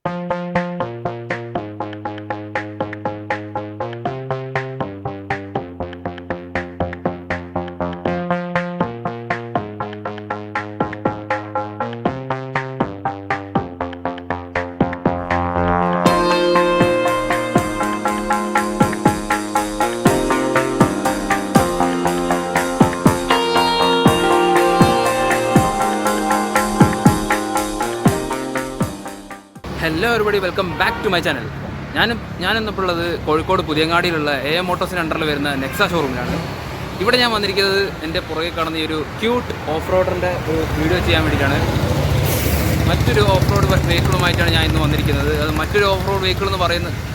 Hello everybody, welcome back to my channel. ഞാനിന്നിപ്പോൾ ഉള്ളത് Kozhikode പുതിയങ്ങാടിയിലുള്ള AM മോട്ടോഴ്സിന് അണ്ടറിൽ വരുന്ന നെക്സ ഷോറൂമിലാണ്. ഇവിടെ ഞാൻ വന്നിരിക്കുന്നത് എൻ്റെ പുറകെ കാണുന്ന ഈ ഒരു ക്യൂട്ട് ഓഫ് റോഡറിൻ്റെ ഒരു വീഡിയോ ചെയ്യാൻ വേണ്ടിയിട്ടാണ്. മറ്റൊരു ഓഫ് റോഡ് വെഹിക്കിളുമായിട്ടാണ് ഞാൻ ഇന്ന് വന്നിരിക്കുന്നത്. അത് മറ്റൊരു ഓഫ് റോഡ് വെഹിക്കിൾ എന്ന്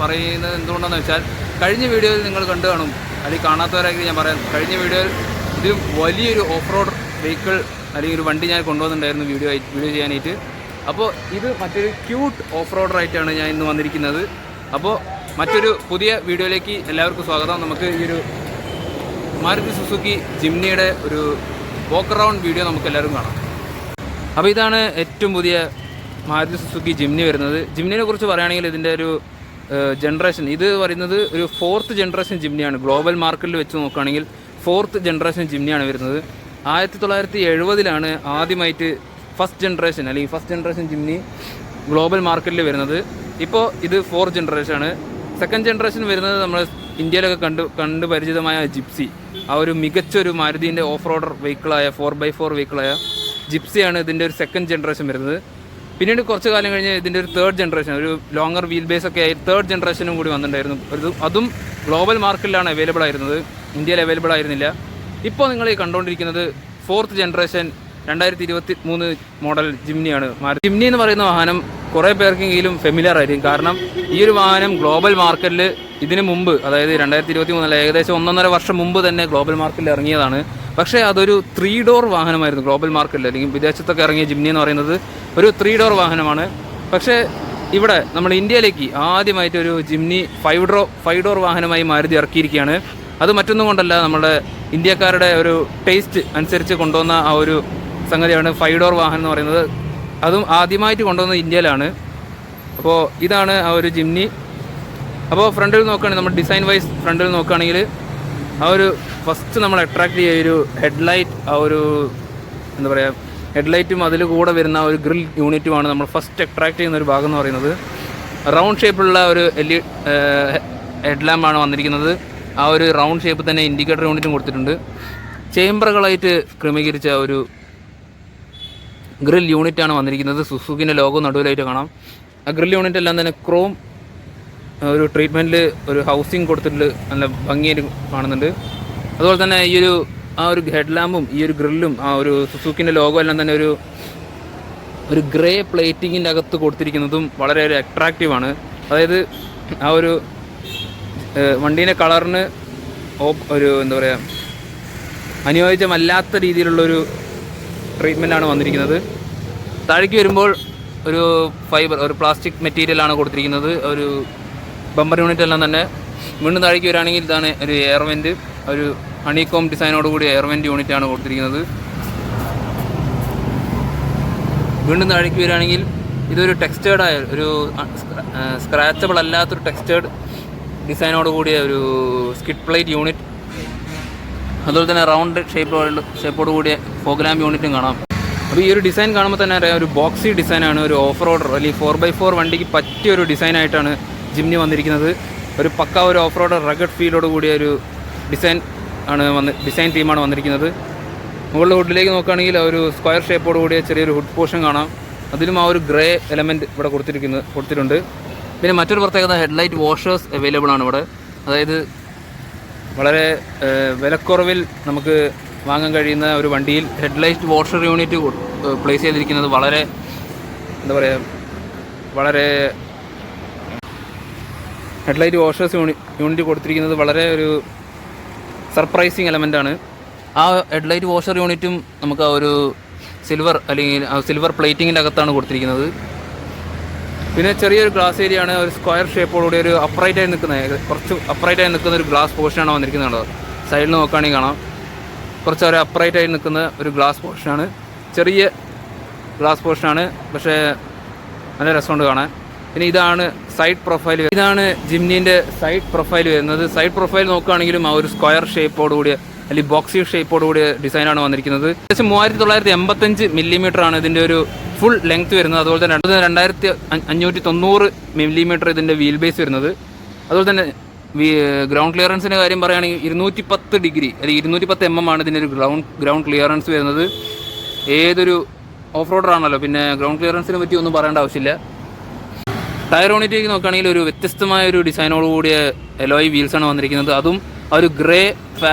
പറയുന്നത് എന്തുകൊണ്ടാണെന്ന് വെച്ചാൽ, കഴിഞ്ഞ വീഡിയോയിൽ നിങ്ങൾ കണ്ടു കാണും, അല്ലെങ്കിൽ കാണാത്തവരായിരിക്കും ഞാൻ പറയാം. കഴിഞ്ഞ വീഡിയോയിൽ ഇത് വലിയൊരു ഓഫ് റോഡ് വെഹിക്കിൾ അല്ലെങ്കിൽ ഒരു വണ്ടി ഞാൻ കൊണ്ടുവന്നിട്ടുണ്ടായിരുന്നു വീഡിയോ ചെയ്യാനായിട്ട്. അപ്പോൾ ഇത് മറ്റൊരു ക്യൂട്ട് ഓഫ് റോഡറായിട്ടാണ് ഞാൻ ഇന്ന് വന്നിരിക്കുന്നത്. അപ്പോൾ മറ്റൊരു പുതിയ വീഡിയോയിലേക്ക് എല്ലാവർക്കും സ്വാഗതം. നമുക്ക് ഈ ഒരു മാരുതി സുസുക്കി ജിംനിയുടെ ഒരു വാക്ക് അറൗണ്ട് വീഡിയോ നമുക്ക് എല്ലാവരും കാണാം. അപ്പോൾ ഇതാണ് ഏറ്റവും പുതിയ മാരുതി സുസുക്കി ജിംനി വരുന്നത്. ജിംനിയെ കുറിച്ച് പറയുകയാണെങ്കിൽ ഇതിൻ്റെ ഒരു ജനറേഷൻ, ഇത് പറയുന്നത് ഒരു 4th ജനറേഷൻ ജിംനിയാണ്. ഗ്ലോബൽ മാർക്കറ്റിൽ വെച്ച് നോക്കുകയാണെങ്കിൽ 4th ജനറേഷൻ ജിംനിയാണ് വരുന്നത്. 1970-ലാണ് ആദ്യമായിട്ട് ഫസ്റ്റ് ജനറേഷൻ ജിംനി ഗ്ലോബൽ മാർക്കറ്റിൽ വരുന്നത്. ഇപ്പോൾ ഇത് 4th ജനറേഷനാണ്. 2nd ജനറേഷൻ വരുന്നത് നമ്മൾ ഇന്ത്യയിലൊക്കെ കണ്ട് പരിചിതമായ ജിപ്സി, ആ ഒരു മികച്ചൊരു മാരുതിൻ്റെ ഓഫ് റോഡർ വെഹിക്കിളായ 4x4 വെഹിക്കിളായ ജിപ്സിയാണ് ഇതിൻ്റെ ഒരു 2nd ജനറേഷൻ വരുന്നത്. പിന്നീട് കുറച്ച് കാലം കഴിഞ്ഞ് ഇതിൻ്റെ ഒരു 3rd ജനറേഷൻ, ഒരു ലോങ്ങർ വീൽ ബേസ് ഒക്കെ ആയി 3rd ജനറേഷനും കൂടി വന്നിട്ടുണ്ടായിരുന്നു. അതും ഗ്ലോബൽ മാർക്കറ്റിലാണ് അവൈലബിൾ ആയിരുന്നത്, ഇന്ത്യയിൽ അവൈലബിൾ ആയിരുന്നില്ല. ഇപ്പോൾ നിങ്ങൾ ഈ കണ്ടുകൊണ്ടിരിക്കുന്നത് 4th ജനറേഷൻ 2023 മോഡൽ ജിംനിയാണ്. ജിംനി എന്ന് പറയുന്ന വാഹനം കുറേ പേർക്കെങ്കിലും ഫെമിലിയർ ആയിരിക്കും. കാരണം ഈ ഒരു വാഹനം ഗ്ലോബൽ മാർക്കറ്റിൽ ഇതിന് മുമ്പ്, അതായത് 2023 ഏകദേശം 1.5 വർഷം മുമ്പ് തന്നെ ഗ്ലോബൽ മാർക്കറ്റിൽ ഇറങ്ങിയതാണ്. പക്ഷേ അതൊരു 3 ഡോർ വാഹനമായിരുന്നു ഗ്ലോബൽ മാർക്കറ്റിൽ, അല്ലെങ്കിൽ വിദേശത്തൊക്കെ ഇറങ്ങിയ ജിംനി എന്ന് പറയുന്നത് ഒരു 3 ഡോർ വാഹനമാണ്. പക്ഷേ ഇവിടെ നമ്മൾ ഇന്ത്യയിലേക്ക് ആദ്യമായിട്ട് ഒരു ജിംനി 5 ഡോർ വാഹനമായി മാരുതി ഇറക്കിയിരിക്കുകയാണ്. അത് മറ്റൊന്നും കൊണ്ടല്ല, നമ്മുടെ ഇന്ത്യക്കാരുടെ ഒരു ടേസ്റ്റ് അനുസരിച്ച് കൊണ്ടുവന്ന ആ ഒരു സംഗതിയാണ് 5 ഡോർ വാഹനം എന്ന് പറയുന്നത്. അതും ആദ്യമായിട്ട് കൊണ്ടുവന്നത് ഇന്ത്യയിലാണ്. അപ്പോൾ ഇതാണ് ആ ഒരു ജിംനി. അപ്പോൾ ഫ്രണ്ടിൽ നോക്കുകയാണെങ്കിൽ, നമ്മൾ ഡിസൈൻ വൈസ് ഫ്രണ്ടിൽ നോക്കുകയാണെങ്കിൽ ആ ഒരു ഫസ്റ്റ് നമ്മൾ അട്രാക്ട് ചെയ്യുക ഒരു ഹെഡ്ലൈറ്റ്, ആ ഒരു എന്താ പറയുക, ഹെഡ്ലൈറ്റും അതിൽ കൂടെ വരുന്ന ഒരു ഗ്രിൽ യൂണിറ്റുമാണ് നമ്മൾ ഫസ്റ്റ് അട്രാക്ട് ചെയ്യുന്ന ഒരു ഭാഗം എന്ന് പറയുന്നത്. റൗണ്ട് ഷേപ്പുള്ള ഒരു ഹെഡ് ലാമ്പാണ് വന്നിരിക്കുന്നത്. ആ ഒരു റൗണ്ട് ഷേപ്പ് തന്നെ ഇൻഡിക്കേറ്റർ യൂണിറ്റും കൊടുത്തിട്ടുണ്ട്. ചേംബറുകളായിട്ട് ക്രമീകരിച്ച ഒരു ഗ്രിൽ യൂണിറ്റാണ് വന്നിരിക്കുന്നത്. സുസുക്കിൻ്റെ ലോഗോ നടുവിലായിട്ട് കാണാം. ആ ഗ്രിൽ യൂണിറ്റ് എല്ലാം തന്നെ ക്രോം ഒരു ട്രീറ്റ്മെൻറ്റിൽ ഒരു ഹൗസിങ് കൊടുത്തിട്ട് നല്ല ഭംഗിയായിട്ട് കാണുന്നുണ്ട്. അതുപോലെ തന്നെ ഈ ഒരു ഹെഡ് ലാമ്പും ഈ ഒരു ഗ്രില്ലും ആ ഒരു സുസുക്കിൻ്റെ ലോഗോ എല്ലാം തന്നെ ഒരു ഗ്രേ പ്ലേറ്റിങ്ങിൻ്റെ അകത്ത് കൊടുത്തിരിക്കുന്നതും വളരെ ഒരു അട്രാക്റ്റീവാണ്. അതായത് ആ ഒരു വണ്ടീൻ്റെ കളറിന് ഒരു എന്താ പറയുക, അനുയോജ്യമല്ലാത്ത രീതിയിലുള്ളൊരു ട്രീറ്റ്മെൻറ്റാണ് വന്നിരിക്കുന്നത്. താഴേക്ക് വരുമ്പോൾ ഒരു ഒരു പ്ലാസ്റ്റിക് മെറ്റീരിയലാണ് കൊടുത്തിരിക്കുന്നത്. ഒരു ബമ്പർ യൂണിറ്റ് എല്ലാം തന്നെ. വീണ്ടും താഴേക്ക് വരികയാണെങ്കിൽ ഇതാണ് ഒരു എയർ വെൻറ്റ്, ഒരു ഹണികോം ഡിസൈനോടുകൂടി എയർ വെൻറ്റ് യൂണിറ്റാണ് കൊടുത്തിരിക്കുന്നത്. വീണ്ടും താഴേക്ക് വരികയാണെങ്കിൽ ഇതൊരു ടെക്സ്റ്റേർഡായ ഒരു സ്ക്രാച്ചബിൾ അല്ലാത്തൊരു ടെക്സ്റ്റേർഡ് ഡിസൈനോട് കൂടിയ ഒരു സ്കിഡ് പ്ലേറ്റ് യൂണിറ്റ്. അതുപോലെ തന്നെ റൗണ്ട് ഷേപ്പോട് കൂടിയ ഫോഗ് ലാമ്പ് യൂണിറ്റും കാണാം. അപ്പോൾ ഈ ഒരു ഡിസൈൻ കാണുമ്പോൾ തന്നെ അറിയാം, ഒരു ബോക്സി ഡിസൈനാണ്. ഒരു ഓഫ് റോഡർ അല്ലെങ്കിൽ 4x4 വണ്ടിക്ക് പറ്റിയ ഒരു ഡിസൈനായിട്ടാണ് ജിംനി വന്നിരിക്കുന്നത്. ഒരു പക്ക ഒരു ഓഫ് റോഡർ റഗഡ് ഫീലോട് കൂടിയ ഒരു ഡിസൈൻ തീമാണ് വന്നിരിക്കുന്നത്. മുകളിൽ ഹുഡിലേക്ക് നോക്കുകയാണെങ്കിൽ ഒരു സ്ക്വയർ ഷേപ്പോട് കൂടിയ ചെറിയൊരു ഹുഡ് പോർഷൻ കാണാം. അതിലും ആ ഒരു ഗ്രേ എലമെൻറ്റ് ഇവിടെ കൊടുത്തിട്ടുണ്ട്. പിന്നെ മറ്റൊരു പ്രത്യേകത, ഹെഡ്ലൈറ്റ് വാഷേഴ്സ് അവൈലബിൾ ആണ് ഇവിടെ. അതായത് വളരെ വിലക്കുറവിൽ നമുക്ക് വാങ്ങാൻ കഴിയുന്ന ഒരു വണ്ടിയിൽ ഹെഡ്ലൈറ്റ് വാഷർ യൂണിറ്റ് പ്ലേസ് ചെയ്തിരിക്കുന്നത് വളരെ എന്താ പറയുക, വളരെ ഹെഡ്ലൈറ്റ് വാഷേഴ്സ് യൂണിറ്റ് കൊടുത്തിരിക്കുന്നത് വളരെ ഒരു സർപ്രൈസിങ് എലമെൻ്റാണ്. ആ ഹെഡ്ലൈറ്റ് വാഷർ യൂണിറ്റും നമുക്ക് ആ ഒരു സിൽവർ പ്ലേറ്റിങ്ങിൻ്റെ അകത്താണ് കൊടുത്തിരിക്കുന്നത്. പിന്നെ ചെറിയൊരു ഗ്ലാസ് ഏരിയ ആണ്, ഒരു സ്ക്വയർ ഷേപ്പോടുകൂടി ഒരു കുറച്ച് അപ്രൈറ്റായി നിൽക്കുന്ന ഒരു ഗ്ലാസ് പോർഷനാണ് വന്നിരിക്കുന്നത്. സൈഡിൽ നോക്കുകയാണെങ്കിൽ കാണാം, കുറച്ച് ഒരു അപ്രൈറ്റായി നിൽക്കുന്ന ഒരു ഗ്ലാസ് പോർഷനാണ്. ചെറിയ ഗ്ലാസ് പോർഷനാണ്, പക്ഷേ നല്ല രസമുണ്ട് കാണാൻ. പിന്നെ ഇതാണ് സൈഡ് പ്രൊഫൈൽ. ഇതാണ് ജിംനീൻ്റെ സൈഡ് പ്രൊഫൈൽ വരുന്നത്. സൈഡ് പ്രൊഫൈൽ നോക്കുകയാണെങ്കിലും ആ ഒരു സ്ക്വയർ ഷേപ്പോടുകൂടിയ അല്ലെങ്കിൽ ബോക്സി ഷേപ്പോടുകൂടിയ ഡിസൈനാണ് വന്നിരിക്കുന്നത്. ഏകദേശം 3985 മില്ലിമീറ്റർ ആണ് ഇതിൻ്റെ ഒരു ഫുൾ ലെങ്ത് വരുന്നത്. അതുപോലെ തന്നെ 2590 മില്ലിമീറ്റർ ഇതിൻ്റെ വീൽ ബേസ് വരുന്നത്. അതുപോലെ തന്നെ ഗ്രൗണ്ട് ക്ലിയറൻസിൻ്റെ കാര്യം പറയുകയാണെങ്കിൽ 210 ഡിഗ്രി അല്ലെങ്കിൽ 210 mm ആണ് ഇതിൻ്റെ ഒരു ഗ്രൗണ്ട് ക്ലിയറൻസ് വരുന്നത്. ഏതൊരു ഓഫ് റോഡർ ആണല്ലോ, പിന്നെ ഗ്രൗണ്ട് ക്ലിയറൻസിനെ പറ്റി ഒന്നും പറയേണ്ട ആവശ്യമില്ല. ടയർ യൂണിറ്റിലേക്ക് നോക്കുകയാണെങ്കിൽ ഒരു വ്യത്യസ്തമായ ഒരു ഡിസൈനോട് കൂടിയ എലോയ് വീൽസാണ് വന്നിരിക്കുന്നത്. അതും ആ ഒരു ഗ്രേ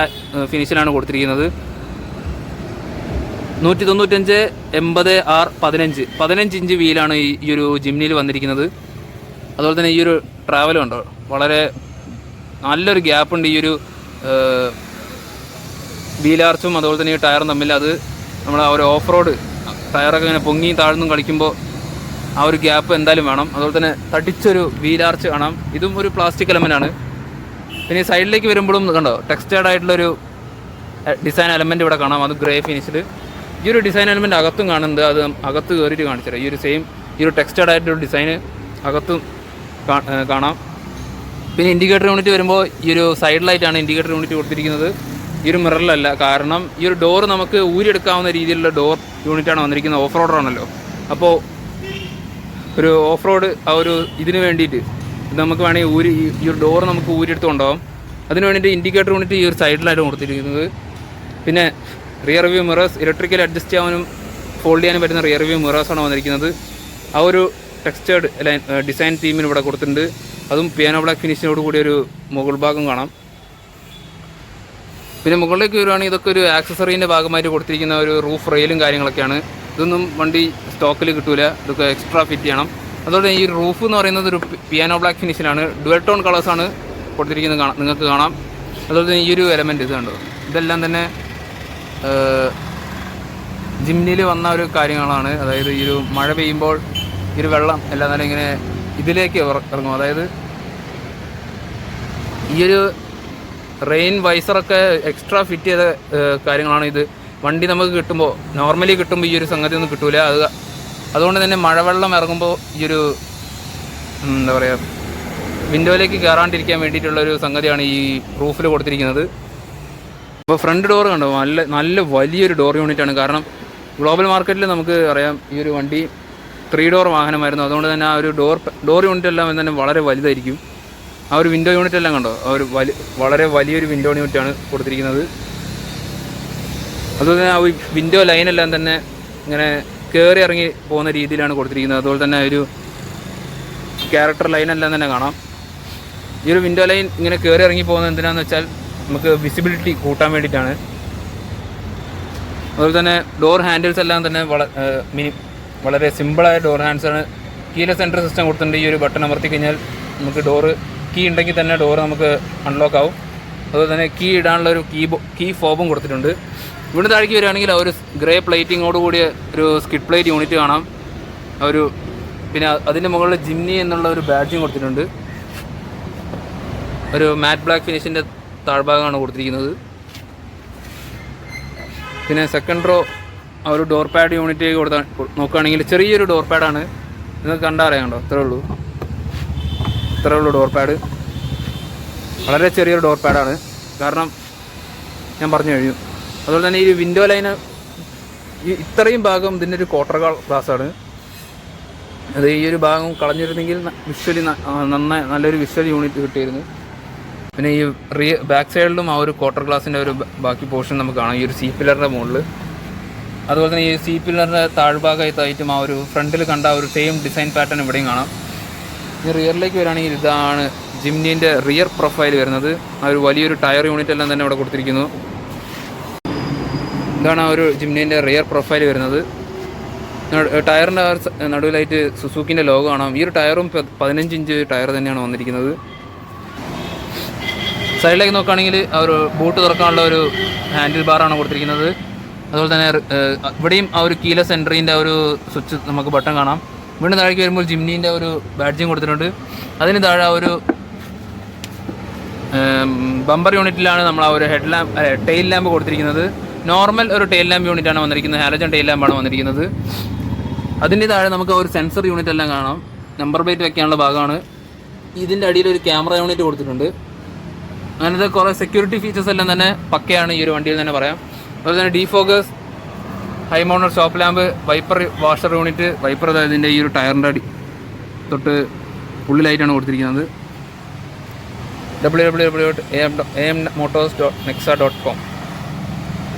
ഫിനിഷിലാണ് കൊടുത്തിരിക്കുന്നത്. 195 80 R 15 ഇഞ്ച് വീലാണ് ഈ ഒരു ജിംനിയിൽ വന്നിരിക്കുന്നത്. അതുപോലെ തന്നെ ഈ ഒരു ട്രാവലും ഉണ്ടോ, വളരെ നല്ലൊരു ഗ്യാപ്പുണ്ട് ഈ ഒരു വീലാർച്ചും അതുപോലെ തന്നെ ഈ ടയറും തമ്മിൽ. അത് നമ്മൾ ആ ഒരു ഓഫ് റോഡ് ടയറൊക്കെ ഇങ്ങനെ പൊങ്ങിയും താഴ്ന്നും കളിക്കുമ്പോൾ ആ ഒരു ഗ്യാപ്പ് എന്തായാലും വേണം. അതുപോലെ തന്നെ തടിച്ചൊരു വീലാർച്ച് കാണാം. ഇതും ഒരു പ്ലാസ്റ്റിക് എലമെൻ്റാണ്. പിന്നെ ഈ സൈഡിലേക്ക് വരുമ്പോഴും കണ്ടോ ടെക്സ്റ്റേർഡ് ആയിട്ടുള്ളൊരു ഡിസൈൻ എലമെൻറ്റ് ഇവിടെ കാണാം. അത് ഗ്രേ ഫിനിഷിൽ. ഈ ഒരു ഡിസൈൻ എലമെൻറ്റ് അകത്തും കാണുന്നുണ്ട്. അത് അകത്ത് കയറിയിട്ട് കാണിച്ചുതരാം. ഈ ഒരു സെയിം ഈ ഒരു ടെക്സ്റ്റേർഡ് ആയിട്ടുള്ള ഡിസൈന് അകത്തും കാണാം. പിന്നെ ഇൻഡിക്കേറ്റർ യൂണിറ്റ് വരുമ്പോൾ ഈ ഒരു സൈഡിലായിട്ടാണ് ഇൻഡിക്കേറ്റർ യൂണിറ്റ് കൊടുത്തിരിക്കുന്നത്. ഈ ഒരു മിററിലല്ല. കാരണം ഈ ഒരു ഡോർ നമുക്ക് ഊരിയെടുക്കാവുന്ന രീതിയിലുള്ള ഡോർ യൂണിറ്റാണ് വന്നിരിക്കുന്നത്. ഓഫ് റോഡറാണല്ലോ. അപ്പോൾ ഒരു ഓഫ് റോഡ് ആ ഒരു ഇതിന് വേണ്ടിയിട്ട് നമുക്ക് വേണമെങ്കിൽ ഈ ഒരു ഡോർ നമുക്ക് ഊരിയെടുത്ത് കൊണ്ടുപോകാം. അതിന് വേണ്ടിയിട്ട് ഇൻഡിക്കേറ്റർ യൂണിറ്റ് ഈ ഒരു സൈഡിലായിട്ട് കൊടുത്തിരിക്കുന്നത്. പിന്നെ rear view mirrors electrical adjust ചെയ്യാനും ഫോൾഡ് ചെയ്യാനും പറ്റുന്ന റിയർ വ്യൂ മിറേഴ്സാണ് വന്നിരിക്കുന്നത്. ആ ഒരു ടെക്സ്റ്റേർഡ് ഡിസൈൻ തീമിന് ഇവിടെ കൊടുത്തിട്ടുണ്ട്. അതും പിയാനോ ബ്ലാക്ക് ഫിനിഷിനോട് കൂടി ഒരു മുകൾ ഭാഗം കാണാം. പിന്നെ മുകളിലേക്ക് വരുവാണെങ്കിൽ ഇതൊക്കെ ഒരു ആക്സസറീൻ്റെ ഭാഗമായിട്ട് കൊടുത്തിരിക്കുന്ന ഒരു റൂഫ് റെയിലും കാര്യങ്ങളൊക്കെയാണ്. ഇതൊന്നും വണ്ടി സ്റ്റോക്കിൽ കിട്ടൂല, ഇതൊക്കെ എക്സ്ട്രാ ഫിറ്റ് ചെയ്യണം. അതുപോലെ ഈ റൂഫ് എന്ന് പറയുന്നത് ഒരു പിയാനോ ബ്ലാക്ക് ഫിനിഷിലാണ്. ഡുവൽ ടോൺ കളേഴ്സാണ് കൊടുത്തിരിക്കുന്നത്, നിങ്ങൾക്ക് കാണാം. അതുപോലെ തന്നെ ഈ ഒരു എലമെൻറ്റ് ഇത് കണ്ടോ, ഇതെല്ലാം തന്നെ ജിംനിയിൽ വന്ന ഒരു കാര്യങ്ങളാണ്. അതായത് ഈ ഒരു മഴ പെയ്യുമ്പോൾ ഈ ഒരു വെള്ളം എല്ലാം തന്നെ ഇങ്ങനെ ഇതിലേക്ക് ഇറങ്ങും. അതായത് ഈ ഒരു റെയിൻ വൈസറൊക്കെ എക്സ്ട്രാ ഫിറ്റ് ചെയ്ത കാര്യങ്ങളാണ് ഇത്. വണ്ടി നമുക്ക് കിട്ടുമ്പോൾ നോർമലി കിട്ടുമ്പോൾ ഈ ഒരു സംഗതി ഒന്നും കിട്ടൂല. അതുകൊണ്ട് തന്നെ മഴവെള്ളം ഇറങ്ങുമ്പോൾ ഈ ഒരു എന്താ പറയുക വിൻഡോയിലേക്ക് കയറാണ്ടിരിക്കാൻ വേണ്ടിയിട്ടുള്ളൊരു സംഗതിയാണ് ഈ റൂഫിൽ കൊടുത്തിരിക്കുന്നത്. അപ്പോൾ ഫ്രണ്ട് ഡോർ കണ്ടോ, നല്ല വലിയൊരു ഡോർ യൂണിറ്റാണ്. കാരണം ഗ്ലോബൽ മാർക്കറ്റിൽ നമുക്ക് അറിയാം ഈ ഒരു വണ്ടി 3 ഡോർ വാഹനമായിരുന്നു. അതുകൊണ്ട് തന്നെ ആ ഒരു ഡോർ യൂണിറ്റ് എല്ലാം തന്നെ വളരെ വലുതായിരിക്കും. ആ ഒരു വിൻഡോ യൂണിറ്റ് എല്ലാം കണ്ടോ, ആ ഒരു വളരെ വലിയൊരു വിൻഡോ യൂണിറ്റാണ് കൊടുത്തിരിക്കുന്നത്. അതുപോലെ തന്നെ ആ ഒരു വിൻഡോ ലൈനെല്ലാം തന്നെ ഇങ്ങനെ കയറി ഇറങ്ങി പോകുന്ന രീതിയിലാണ് കൊടുത്തിരിക്കുന്നത്. അതുപോലെ തന്നെ ഒരു ക്യാരക്ടർ ലൈനെല്ലാം തന്നെ കാണാം. ഈ ഒരു വിൻഡോ ലൈൻ ഇങ്ങനെ കയറി ഇറങ്ങി പോകുന്നത് എന്തിനാന്ന് വെച്ചാൽ നമുക്ക് വിസിബിലിറ്റി കൂട്ടാൻ വേണ്ടിയിട്ടാണ്. അതുപോലെ തന്നെ ഡോർ ഹാൻഡിൽസ് എല്ലാം തന്നെ വളരെ സിമ്പിളായ ഡോർ ഹാൻഡ്സാണ്. കീലെസ് എൻട്രി സിസ്റ്റം കൊടുത്തിട്ടുണ്ട്. ഈ ഒരു ബട്ടൺ അമർത്തി കഴിഞ്ഞാൽ നമുക്ക് ഡോറ് കീ ഉണ്ടെങ്കിൽ തന്നെ ഡോറ് നമുക്ക് അൺലോക്ക് ആവും. അതുപോലെ തന്നെ കീ ഇടാനുള്ള ഒരു കീ ഫോബും കൊടുത്തിട്ടുണ്ട്. ഇവിടെ താഴേക്ക് വരികയാണെങ്കിൽ ആ ഒരു ഗ്രേ പ്ലേറ്റിങ്ങോട് കൂടിയ ഒരു സ്കിഡ് പ്ലേറ്റ് യൂണിറ്റ് കാണാം. പിന്നെ അതിൻ്റെ മുകളിൽ ജിംനി എന്നുള്ള ഒരു ബാഡ്ജിങ് കൊടുത്തിട്ടുണ്ട്. ഒരു മാറ്റ് ബ്ലാക്ക് ഫിനിഷിൻ്റെ താഴ്ഭാഗമാണ് കൊടുത്തിരിക്കുന്നത്. പിന്നെ സെക്കൻഡ് റോ ആ ഒരു ഡോർ പാഡ് യൂണിറ്റ് നോക്കുകയാണെങ്കിൽ ചെറിയൊരു ഡോർ പാഡാണ്. നിങ്ങൾക്ക് കണ്ടാൽ അറിയാണ്ടോ, ഇത്രേ ഉള്ളൂ ഡോർ പാഡ്. വളരെ ചെറിയൊരു ഡോർ പാഡാണ്. കാരണം ഞാൻ പറഞ്ഞു കഴിഞ്ഞു. അതുപോലെ തന്നെ ഈ വിൻഡോ ലൈന് ഇത്രയും ഭാഗം ഇതിൻ്റെ ഒരു ക്വാർട്ടർ ഗ്ലാസ്സാണ്. അത് ഈ ഒരു ഭാഗം കളഞ്ഞിരുന്നെങ്കിൽ വിഷ്വലി നല്ലൊരു വിഷ്വൽ യൂണിറ്റ് കിട്ടിയിരുന്നു. പിന്നെ ഈ ബാക്ക് സൈഡിലും ആ ഒരു ക്വാർട്ടർ ഗ്ലാസിൻ്റെ ഒരു ബാക്കി പോർഷൻ നമുക്ക് കാണാം, ഈ ഒരു സീ പില്ലറിൻ്റെ മുകളിൽ. അതുപോലെ തന്നെ ഈ സീ പില്ലറിൻ്റെ താഴ്ഭാഗത്തായിട്ടും ആ ഒരു ഫ്രണ്ടിൽ കണ്ട ആ ഒരു സെയിം ഡിസൈൻ പാറ്റേൺ ഇവിടെയും കാണാം. ഈ റിയറിലേക്ക് വരികയാണെങ്കിൽ ഇതാണ് ജിംനീൻ്റെ റിയർ പ്രൊഫൈൽ വരുന്നത്. ആ ഒരു വലിയൊരു ടയർ യൂണിറ്റ് എല്ലാം തന്നെ ഇവിടെ കൊടുത്തിരിക്കുന്നു. ഇതാണ് ആ ഒരു ജിംനീൻ്റെ റിയർ പ്രൊഫൈൽ വരുന്നത്. ടയറിൻ്റെ നടുവിലായിട്ട് സുസൂക്കിൻ്റെ ലോഗോ കാണാം. ഈ ഒരു ടയറും 15 ഇഞ്ച് ടയർ തന്നെയാണ് വന്നിരിക്കുന്നത്. സൈഡിലേക്ക് നോക്കുകയാണെങ്കിൽ ആ ഒരു ബൂട്ട് തുറക്കാനുള്ള ഒരു ഹാൻഡിൽ ബാറാണ് കൊടുത്തിരിക്കുന്നത്. അതുപോലെ തന്നെ ഇവിടെയും ആ ഒരു കീലെസ് എൻട്രീൻ്റെ ആ ഒരു സ്വിച്ച് നമുക്ക് ബട്ടൺ കാണാം. വീണ്ടും താഴേക്ക് വരുമ്പോൾ ജിംനീൻ്റെ ഒരു ബാഡ്ജിങ് കൊടുത്തിട്ടുണ്ട്. അതിന് താഴെ ആ ഒരു ബമ്പർ യൂണിറ്റിലാണ് നമ്മൾ ആ ഒരു ടെയിൽ ലാമ്പ് കൊടുത്തിരിക്കുന്നത്. നോർമൽ ഒരു ടെയിൽ ലാമ്പ് യൂണിറ്റാണ് വന്നിരിക്കുന്നത്. ഹാലജൻ ടെയിൽ ലാമ്പാണ് വന്നിരിക്കുന്നത്. അതിൻ്റെ താഴെ നമുക്ക് ഒരു സെൻസർ യൂണിറ്റ് എല്ലാം കാണാം. നമ്പർ പ്ലേറ്റ് വെക്കാനുള്ള ഭാഗമാണ്. ഇതിൻ്റെ അടിയിൽ ഒരു ക്യാമറ യൂണിറ്റ് കൊടുത്തിട്ടുണ്ട്. അങ്ങനത്തെ കുറേ സെക്യൂരിറ്റി ഫീച്ചേഴ്സ് എല്ലാം തന്നെ പക്കയാണ് ഈ ഒരു വണ്ടിയിൽ തന്നെ പറയാം. അതുപോലെ തന്നെ defocus, high mounted stop lamp, wiper washer unit, wiper ഇതിൻ്റെ ഈ ഒരു ടയറിൻ്റെ അടി തൊട്ട് ഉള്ളിലായിട്ടാണ് കൊടുത്തിരിക്കുന്നത്. www.ammotors.nexa.com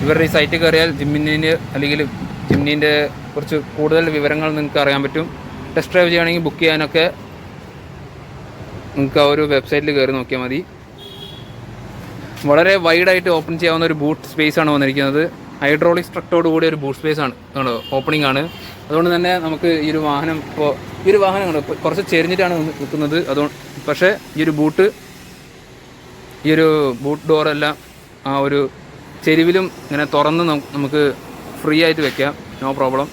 ഇവരുടെ ഈ സൈറ്റിൽ കയറിയാൽ ജിമ്മിൻ്റെ അല്ലെങ്കിൽ ജിമ്മിൻ്റെ കുറച്ച് കൂടുതൽ വിവരങ്ങൾ നിങ്ങൾക്ക് അറിയാൻ പറ്റും. ടെസ്റ്റ് ഡ്രൈവ് ചെയ്യുകയാണെങ്കിൽ ബുക്ക് ചെയ്യാനൊക്കെ നിങ്ങൾക്ക് ആ ഒരു വെബ്സൈറ്റിൽ കയറി നോക്കിയാൽ മതി. വളരെ വൈഡായിട്ട് ഓപ്പൺ ചെയ്യാവുന്ന ഒരു ബൂട്ട് സ്പേസ് ആണ് വന്നിരിക്കുന്നത്. ഹൈഡ്രോളിക് സ്ട്രക്റ്റോട് കൂടിയ ഒരു ബൂട്ട് സ്പേസ് ആണ് ഓപ്പണിംഗ് ആണ്. അതുകൊണ്ട് തന്നെ നമുക്ക് ഈ ഒരു വാഹനം കണ്ടോ കുറച്ച് ചെരിഞ്ഞിട്ടാണ് നിൽക്കുന്നത്. അതുകൊണ്ട് പക്ഷേ ഈ ഒരു ബൂട്ട് ഡോറെല്ലാം ആ ഒരു ചെരിവിലും ഇങ്ങനെ തുറന്ന് നമുക്ക് ഫ്രീ ആയിട്ട് വെക്കാം, നോ പ്രോബ്ലം.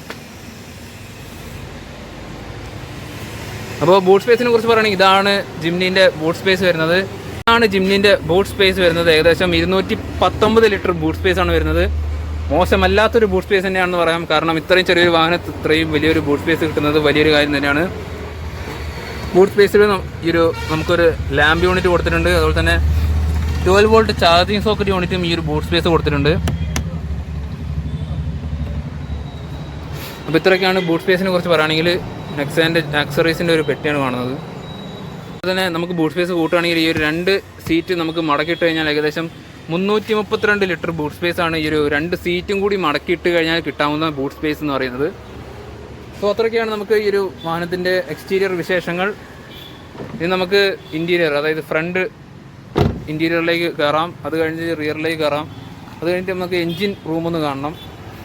അപ്പോൾ ബൂട്ട് സ്പേസിനെ കുറിച്ച് പറയുകയാണെങ്കിൽ ഇതാണ് ജിംനീൻ്റെ ബൂട്ട് സ്പേസ് വരുന്നത്. ഏകദേശം 219 ലിറ്റർ ബൂട്ട് സ്പേസ് ആണ് വരുന്നത്. മോശമല്ലാത്തൊരു ബൂട്ട് സ്പേസ് തന്നെയാണെന്ന് പറയാം. കാരണം ഇത്രയും ചെറിയൊരു വാഹനത്തിൽ ഇത്രയും വലിയൊരു ബൂട്ട് സ്പേസ് കിട്ടുന്നത് വലിയൊരു കാര്യം തന്നെയാണ്. ബൂട്ട് സ്പേസിൽ നമുക്കൊരു ലാമ്പ് യൂണിറ്റ് കൊടുത്തിട്ടുണ്ട്. അതുപോലെ തന്നെ 12 വോൾട്ട് ചാർജിങ് സോക്കറ്റ് യൂണിറ്റും ഈ ഒരു ബൂട്ട് സ്പേസ് കൊടുത്തിട്ടുണ്ട്. അപ്പോൾ ഇത്രയൊക്കെയാണ് ബൂട്ട് സ്പേസിനെ കുറിച്ച് പറയുകയാണെങ്കിൽ. നെക്സാൻ്റെ ആക്സറീസിൻ്റെ ഒരു പെട്ടിയാണ് കാണുന്നത്. അതുപോലെ തന്നെ നമുക്ക് ബൂട്ട് സ്പേസ് കൂട്ടുകയാണെങ്കിൽ ഈ ഒരു 2 സീറ്റ് നമുക്ക് മടക്കിയിട്ട് കഴിഞ്ഞാൽ ഏകദേശം 332 ലിറ്റർ ബൂട്ട് സ്പേസ് ആണ് ഈ ഒരു 2 സീറ്റും കൂടി മടക്കിയിട്ട് കഴിഞ്ഞാൽ കിട്ടാവുന്ന ബൂട്ട് സ്പേസ് എന്ന് പറയുന്നത്. സോ അത്രയൊക്കെയാണ് നമുക്ക് ഈ ഒരു വാഹനത്തിൻ്റെ എക്സ്റ്റീരിയർ വിശേഷങ്ങൾ. ഇനി നമുക്ക് ഇൻറ്റീരിയർ, അതായത് ഫ്രണ്ട് ഇൻറ്റീരിയറിലേക്ക് കയറാം. അത് കഴിഞ്ഞ് റിയറിലേക്ക് കയറാം. അത് കഴിഞ്ഞിട്ട് നമുക്ക് എൻജിൻ റൂമൊന്ന് കാണണം.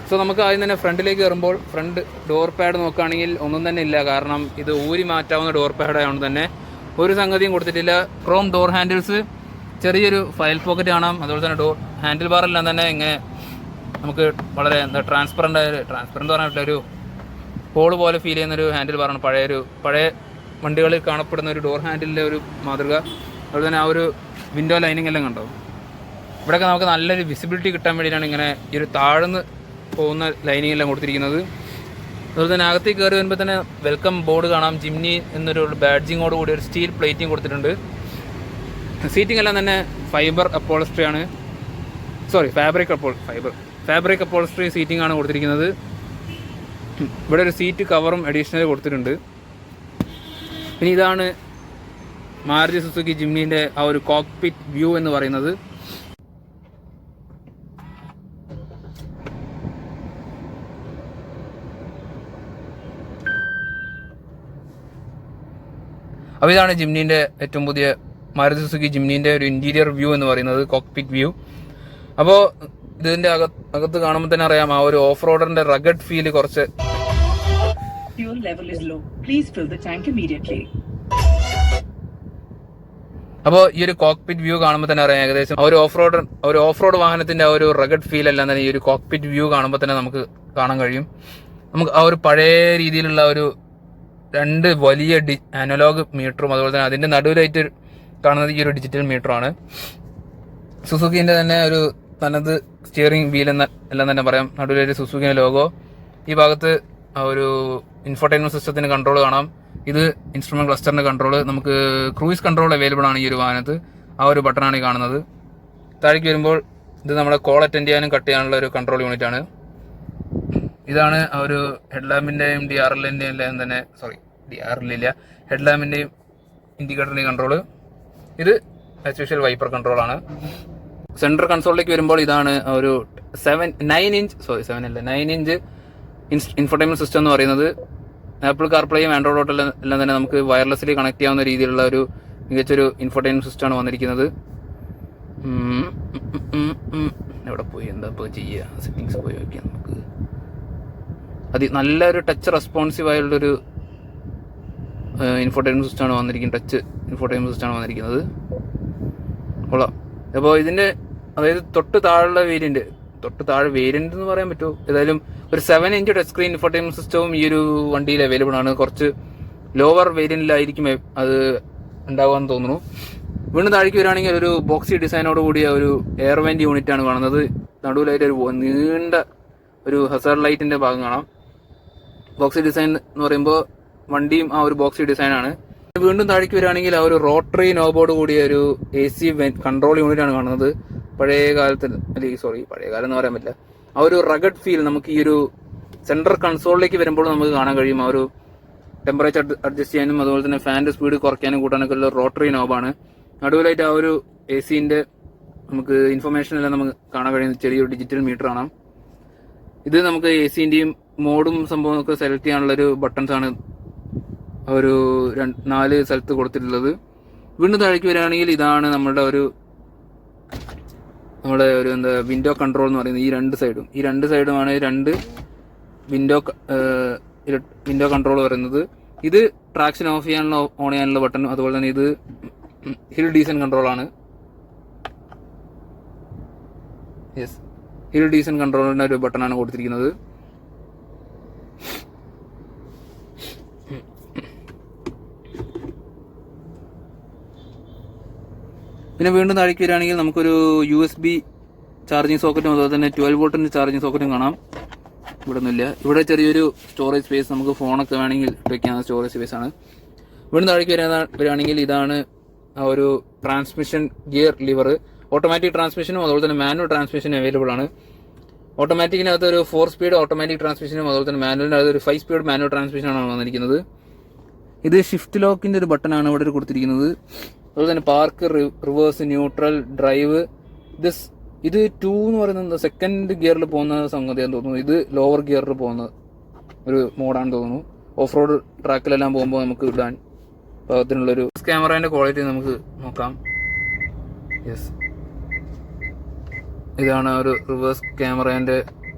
സോ നമുക്ക് ആദ്യം തന്നെ ഫ്രണ്ടിലേക്ക് കയറുമ്പോൾ ഫ്രണ്ട് ഡോർ പാഡ് നോക്കുകയാണെങ്കിൽ ഒന്നും തന്നെ ഇല്ല. കാരണം ഇത് ഊരി മാറ്റാവുന്ന ഡോർ പാഡ് ആയതുകൊണ്ട് തന്നെ ഒരു സംഗതിയും കൊടുത്തിട്ടില്ല. ക്രോം ഡോർ ഹാൻഡിൽസ്, ചെറിയൊരു ഫയൽ പോക്കറ്റ് കാണാം. അതുപോലെ തന്നെ ഡോർ ഹാൻഡിൽ ബാറെല്ലാം തന്നെ ഇങ്ങനെ നമുക്ക് വളരെ ട്രാൻസ്പെറൻ്റ് എന്ന് പറഞ്ഞിട്ട് ഒരു ഹോള് പോലെ ഫീൽ ചെയ്യുന്നൊരു ഹാൻഡിൽ ബാറാണ്. പഴയ വണ്ടികളിൽ കാണപ്പെടുന്ന ഒരു ഡോർ ഹാൻഡിലിൻ്റെ ഒരു മാതൃക. അതുപോലെ തന്നെ ആ ഒരു വിൻഡോ ലൈനിങ് എല്ലാം കണ്ടോ. ഇവിടെയൊക്കെ നമുക്ക് നല്ലൊരു വിസിബിലിറ്റി കിട്ടാൻ വേണ്ടിയിട്ടാണ് ഇങ്ങനെ ഈ ഒരു താഴ്ന്ന് പോകുന്ന ലൈനിങ് എല്ലാം കൊടുത്തിരിക്കുന്നത്. അതുപോലെ തന്നെ അകത്തേക്ക് കയറി വരുമ്പോൾ തന്നെ വെൽക്കം ബോർഡ് കാണാം. ജിംനി എന്നൊരു ബാഡ്ജിങ്ങോട് കൂടി ഒരു സ്റ്റീൽ പ്ലേറ്റിംഗ് കൊടുത്തിട്ടുണ്ട്. സീറ്റിംഗ് എല്ലാം തന്നെ ഫാബ്രിക് അപ്പോൾസ്ട്രി സീറ്റിംഗ് ആണ് കൊടുത്തിരിക്കുന്നത്. ഇവിടെ ഒരു സീറ്റ് കവറും അഡീഷണൽ കൊടുത്തിട്ടുണ്ട്. പിന്നെ ഇതാണ് മാരുതി സുസുക്കി ജിംനീൻ്റെ ആ ഒരു കോക്പിറ്റ് വ്യൂ എന്ന് പറയുന്നത്. അപ്പോൾ ഇതാണ് ജിംനീൻ്റെ ഏറ്റവും പുതിയ മാരുതി സുസുക്കി ജിംനീൻ്റെ ഒരു ഇൻറ്റീരിയർ വ്യൂ എന്ന് പറയുന്നത്, കോക്പിറ്റ് വ്യൂ. അപ്പോൾ ഇതിൻ്റെ അകത്ത് കാണുമ്പോൾ തന്നെ അറിയാം ആ ഒരു ഓഫ് റോഡറിൻ്റെ റഗഡ് ഫീല് കുറച്ച്. അപ്പോൾ ഈ ഒരു കോക്പിറ്റ് വ്യൂ കാണുമ്പോൾ തന്നെ അറിയാം ഏകദേശം ഒരു ഓഫ് റോഡ് വാഹനത്തിൻ്റെ ആ ഒരു റഗഡ് ഫീൽ എല്ലാം തന്നെ ഈ ഒരു കോക്പിറ്റ് വ്യൂ കാണുമ്പോൾ തന്നെ നമുക്ക് കാണാൻ കഴിയും. നമുക്ക് ആ ഒരു പഴയ രീതിയിലുള്ള ഒരു 2 വലിയ അനലോഗ് മീറ്ററും അതുപോലെ തന്നെ അതിൻ്റെ നടുവിലായിട്ട് കാണുന്നത് ഈ ഒരു ഡിജിറ്റൽ മീറ്ററാണ്. സുസുക്കിൻ്റെ തന്നെ ഒരു തനത് സ്റ്റിയറിംഗ് വീൽ എല്ലാം തന്നെ പറയാം. നടുവിലൊരു സുസുക്കിൻ്റെ ലോഗോ. ഈ ഭാഗത്ത് ആ ഒരു ഇൻഫോർടൈൻമെൻറ്റ് സിസ്റ്റത്തിൻ്റെ കൺട്രോൾ കാണാം. ഇത് ഇൻസ്ട്രുമെൻറ്റ് ക്ലസ്റ്ററിൻ്റെ കൺട്രോൾ. നമുക്ക് ക്രൂയിസ് കൺട്രോൾ അവൈലബിൾ ആണ് ഈ ഒരു വാഹനത്ത്. ആ ഒരു ബട്ടണാണ് ഈ കാണുന്നത്. താഴേക്ക് വരുമ്പോൾ ഇത് നമ്മുടെ കോൾ അറ്റൻഡ് ചെയ്യാനും കട്ട് ചെയ്യാനുള്ള ഒരു കൺട്രോൾ യൂണിറ്റ് ആണ്. ഇതാണ് ആ ഒരു ഹെഡ്ലാമ്പിൻ്റെയും ഹെഡ്ലാമ്പിൻ്റെയും ഇൻഡിക്കേറ്ററിൻ്റെയും കൺട്രോൾ. ഇത് ആസ് യൂഷ്വൽ വൈപ്പർ കൺട്രോളാണ്. സെൻട്രൽ കൺസോളിലേക്ക് വരുമ്പോൾ ഇതാണ് ഒരു 9 ഇഞ്ച് ഇൻഫോർടൈൻമെൻറ്റ് സിസ്റ്റം എന്ന് പറയുന്നത്. ആപ്പിൾ കാർപ്ലേയും ആൻഡ്രോയിഡ് ഓട്ടോ എല്ലാം തന്നെ നമുക്ക് വയർലെസ്സിൽ കണക്ട് ചെയ്യാവുന്ന രീതിയിലുള്ള ഒരു മികച്ചൊരു ഇൻഫോർടൈൻമെൻറ്റ് സിസ്റ്റമാണ് വന്നിരിക്കുന്നത്. എവിടെ പോയി എന്താ ഇപ്പോൾ ചെയ്യുക, സെറ്റിങ്സ് പോയി വയ്ക്കാം. നമുക്ക് നല്ലൊരു ടച്ച് റെസ്പോൺസീവ് ആയുള്ളൊരു ഇൻഫോർടൈൻമെൻറ്റ് സിസ്റ്റമാണ് വന്നിരിക്കുന്നത്. ടച്ച് ഇൻഫോർടൈൻമെൻറ്റ് സിസ്റ്റമാണ് വന്നിരിക്കുന്നത്. കൊള്ളാം. അപ്പോൾ ഇതിൻ്റെ അതായത് തൊട്ട് താഴെ വേരിയൻറ്റ് എന്ന് പറയാൻ പറ്റുമോ, ഏതായാലും ഒരു 7 ഇഞ്ച് ടച്ച് സ്ക്രീൻ ഇൻഫോർടൈൻമെൻറ്റ് സിസ്റ്റവും ഈ ഒരു വണ്ടിയിൽ അവൈലബിൾ ആണ്. കുറച്ച് ലോവർ വേരിയൻറ്റിലായിരിക്കും അത് ഉണ്ടാകുകയെന്ന് തോന്നുന്നു. വീണ്ടും താഴേക്ക് വരികയാണെങ്കിൽ ഒരു ബോക്സി ഡിസൈനോട് കൂടിയ ഒരു എയർ വെൻറ്റ് യൂണിറ്റ് ആണ് കാണുന്നത്. നടുവിലായിട്ട് ഒരു നീണ്ട ഒരു ഹസാർഡ് ലൈറ്റിൻ്റെ ഭാഗം കാണാം. ബോക്സി ഡിസൈൻ എന്ന് പറയുമ്പോൾ വണ്ടിയും ആ ഒരു ബോക്സി ഡിസൈനാണ്. വീണ്ടും താഴേക്ക് വരികയാണെങ്കിൽ ആ ഒരു റോട്ടറി നോബോർഡ് കൂടിയ ഒരു AC കൺട്രോൾ യൂണിറ്റ് ആണ് കാണുന്നത്. പഴയ കാലത്ത് പഴയ കാലം എന്ന് പറയാൻ പറ്റില്ല, ആ ഒരു റഗഡ് ഫീൽ നമുക്ക് ഈ ഒരു സെൻട്രൽ കൺസോളിലേക്ക് വരുമ്പോൾ നമുക്ക് കാണാൻ കഴിയും. ആ ഒരു ടെമ്പറേച്ചർ അഡ്ജസ്റ്റ് ചെയ്യാനും അതുപോലെ തന്നെ ഫാനിന്റെ സ്പീഡ് കുറയ്ക്കാനും കൂട്ടാനൊക്കെ ഉള്ള റോട്ടറി നോബാണ്. നടുവിലായിട്ട് ആ ഒരു AC-ന്റെ നമുക്ക് ഇൻഫർമേഷൻ എല്ലാം നമുക്ക് കാണാൻ കഴിയുന്ന ചെറിയൊരു ഡിജിറ്റൽ മീറ്റർ കാണാം. ഇത് നമുക്ക് AC-ന്റെയും മോഡും സംഭവമൊക്കെ സെലക്ട് ചെയ്യാനുള്ള ഒരു ബട്ടൺസ് ആണ് ഒരു 4 സ്ഥലത്ത് കൊടുത്തിട്ടുള്ളത്. വീണ്ടും താഴേക്ക് വരികയാണെങ്കിൽ ഇതാണ് നമ്മുടെ ഒരു വിൻഡോ കൺട്രോൾ എന്ന് പറയുന്നത്. ഈ രണ്ട് സൈഡുമാണ് രണ്ട് വിൻഡോ കൺട്രോൾ പറയുന്നത്. ഇത് ട്രാക്ഷൻ ഓഫ് ചെയ്യാനുള്ള ഓൺ ചെയ്യാനുള്ള ബട്ടൺ, അതുപോലെ തന്നെ ഇത് ഹിൽ ഡീസൻ കൺട്രോൾ ആണ്. ഹിൽ ഡീസൻ കൺട്രോളിന്റെ ഒരു ബട്ടണാണ് കൊടുത്തിരിക്കുന്നത്. പിന്നെ വീണ്ടും താഴേക്ക് വരികയാണെങ്കിൽ നമുക്കൊരു USB ചാർജിങ് സോക്കറ്റും അതുപോലെ തന്നെ 12 വോൾട്ടിന്റെ ചാർജിങ് സോക്കറ്റും കാണാം. ഇവിടെ ഒന്നുമില്ല. ഇവിടെ ചെറിയൊരു സ്റ്റോറേജ് സ്പേസ്, നമുക്ക് ഫോണൊക്കെ വേണമെങ്കിൽ വെക്കാവുന്ന സ്റ്റോറേജ് സ്പേസ് ആണ്. വീണ്ടും താഴേക്ക് വരികയാണെങ്കിൽ ഇതാണ് ആ ഒരു ട്രാൻസ്മിഷൻ ഗിയർ ലിവർ. ഓട്ടോമാറ്റിക് ട്രാൻസ്മിഷനും അതുപോലെ തന്നെ മാനുവൽ ട്രാൻസ്മിഷനും അവൈലബിൾ ആണ്. ഓട്ടോമാറ്റിക്കിനകത്ത് ഒരു 4 സ്പീഡ് ഓട്ടോമാറ്റിക് ട്രാൻസ്മിഷനും അതുപോലെ തന്നെ മാനുവലിനകത്ത് ഒരു 5 സ്പീഡ് മാനുവൽ ട്രാൻസ്മിഷനാണ് വന്നിരിക്കുന്നത്. ഇത് ഷിഫ്റ്റ് ലോക്കിന്റെ ഒരു ബട്ടണാണ് ഇവിടെ കൊടുത്തിരിക്കുന്നത്. അതുപോലെ തന്നെ പാർക്ക്, റിവേഴ്സ്, ന്യൂട്രൽ, ഡ്രൈവ്. ഇത് 2 എന്ന് പറയുന്നത് സെക്കൻഡ് ഗിയറിൽ പോകുന്ന സംഗതിയാണെന്ന് തോന്നുന്നു. ഇത് ലോവർ ഗിയറിൽ പോകുന്ന ഒരു മോഡാണെന്ന് തോന്നുന്നു. ഓഫ് റോഡ് ട്രാക്കിലെല്ലാം പോകുമ്പോൾ നമുക്ക് ഇടാൻ പാകത്തിനുള്ളൊരു ക്യാമറേന്റെ ക്വാളിറ്റി നമുക്ക് നോക്കാം. ഇതാണ് ഒരു റിവേഴ്സ് ക്യാമറേന്റെ